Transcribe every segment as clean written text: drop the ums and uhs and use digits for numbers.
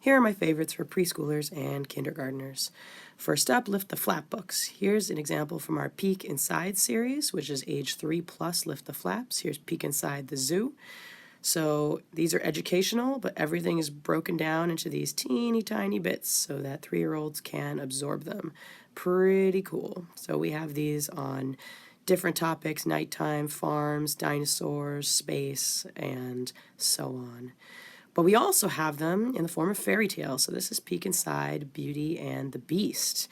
Here are my favorites for preschoolers and kindergarteners. First up, Lift the Flap books. Here's an example from our Peek Inside series, which is age 3+, Lift the Flaps. Here's Peek Inside the Zoo. So these are educational, but everything is broken down into these teeny tiny bits so that 3-year-olds can absorb them. Pretty cool. So we have these on different topics: nighttime, farms, dinosaurs, space, and so on. But we also have them in the form of fairy tales. So this is Peek Inside, Beauty and the Beast.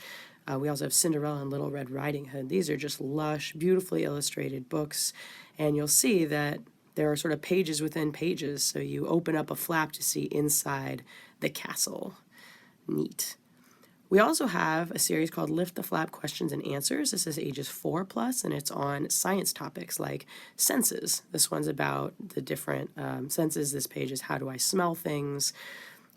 We also have Cinderella and Little Red Riding Hood. These are just lush, beautifully illustrated books. And you'll see that there are sort of pages within pages. So you open up a flap to see inside the castle. Neat. We also have a series called Lift the Flap Questions and Answers. This is ages 4+, and it's on science topics like senses. This one's about the different senses. This page is how do I smell things.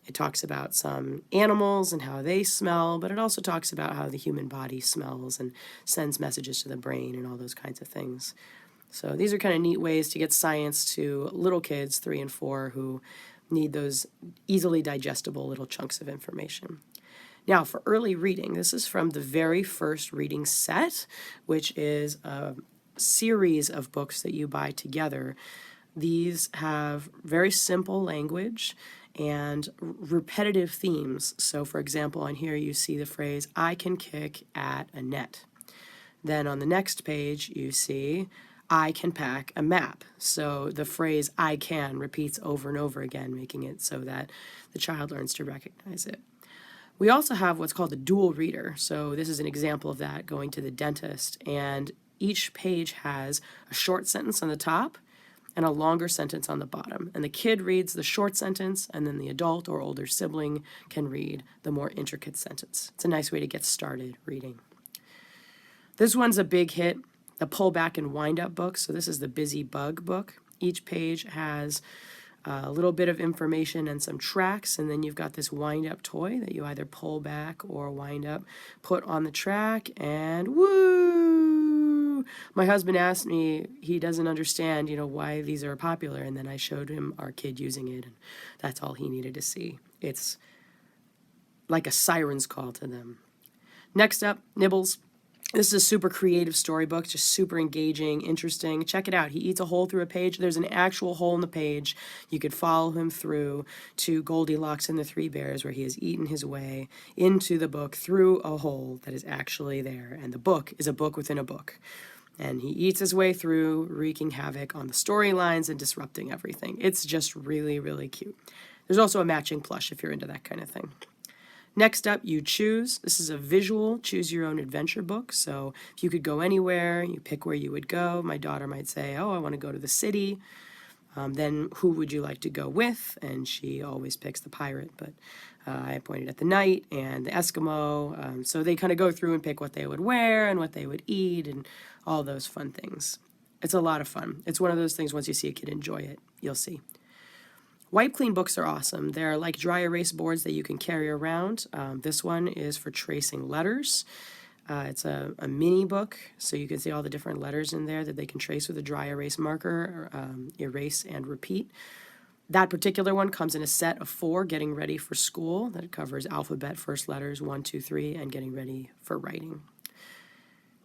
It talks about some animals and how they smell, but it also talks about how the human body smells and sends messages to the brain and all those kinds of things. So these are kind of neat ways to get science to little kids, 3 and 4, who need those easily digestible little chunks of information. Now, for early reading, this is from the very first reading set, which is a series of books that you buy together. These have very simple language and repetitive themes. So, for example, on here you see the phrase, I can kick at a net. Then on the next page you see, I can pack a map. So the phrase I can repeats over and over again, making it so that the child learns to recognize it. We also have what's called a dual reader. So this is an example of that, going to the dentist. And each page has a short sentence on the top and a longer sentence on the bottom. And the kid reads the short sentence, and then the adult or older sibling can read the more intricate sentence. It's a nice way to get started reading. This one's a big hit, the Pull Back and Wind Up book. So this is the Busy Bug book. Each page has a little bit of information and some tracks, and then you've got this wind-up toy that you either pull back or wind up, put on the track, and woo! My husband asked me, he doesn't understand, why these are popular, and then I showed him our kid using it, and that's all he needed to see. It's like a siren's call to them. Next up, Nibbles. This is a super creative storybook, just super engaging, interesting. Check it out. He eats a hole through a page. There's an actual hole in the page. You could follow him through to Goldilocks and the Three Bears, where he has eaten his way into the book through a hole that is actually there. And the book is a book within a book. And he eats his way through, wreaking havoc on the storylines and disrupting everything. It's just really, really cute. There's also a matching plush if you're into that kind of thing. Next up, You Choose. This is a visual choose-your-own-adventure book. So if you could go anywhere, you pick where you would go. My daughter might say, I want to go to the city. Then who would you like to go with? And she always picks the pirate, but I pointed at the knight and the Eskimo. So they kind of go through and pick what they would wear and what they would eat and all those fun things. It's a lot of fun. It's one of those things, once you see a kid enjoy it, you'll see. Wipe Clean books are awesome. They're like dry erase boards that you can carry around. This one is for tracing letters. It's a mini book, so you can see all the different letters in there that they can trace with a dry erase marker, erase and repeat. That particular one comes in a set of 4, getting ready for school. That covers alphabet, first letters, 1, 2, 3, and getting ready for writing.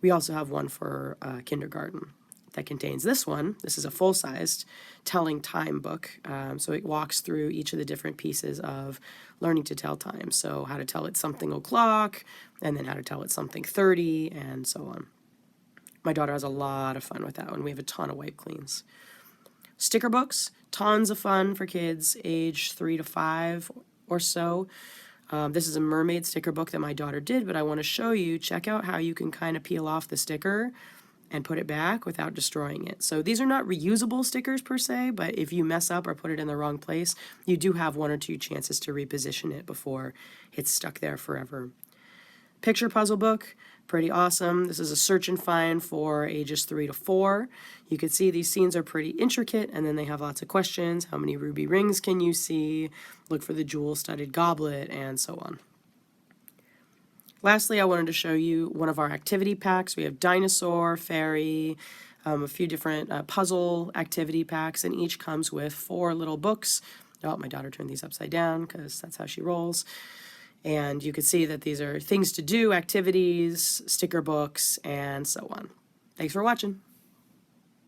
We also have one for kindergarten that contains this one. This is a full-sized telling time book. So it walks through each of the different pieces of learning to tell time. So how to tell it something o'clock, and then how to tell it something 30, and so on. My daughter has a lot of fun with that one. We have a ton of Wipe Cleans. Sticker books, tons of fun for kids age 3 to 5 or so. This is a Mermaid sticker book that my daughter did, but I want to show you. Check out how you can kind of peel off the sticker and put it back without destroying it. So these are not reusable stickers per se, but if you mess up or put it in the wrong place, you do have 1 or 2 chances to reposition it before it's stuck there forever. Picture puzzle book, pretty awesome. This is a search and find for ages 3 to 4. You can see these scenes are pretty intricate, and then they have lots of questions. How many ruby rings can you see? Look for the jewel-studded goblet, and so on. Lastly, I wanted to show you one of our activity packs. We have dinosaur, fairy, a few different puzzle activity packs, and each comes with 4 little books Oh, my daughter turned these upside down because that's how she rolls. And you can see that these are things to do, activities, sticker books, and so on. Thanks for watching.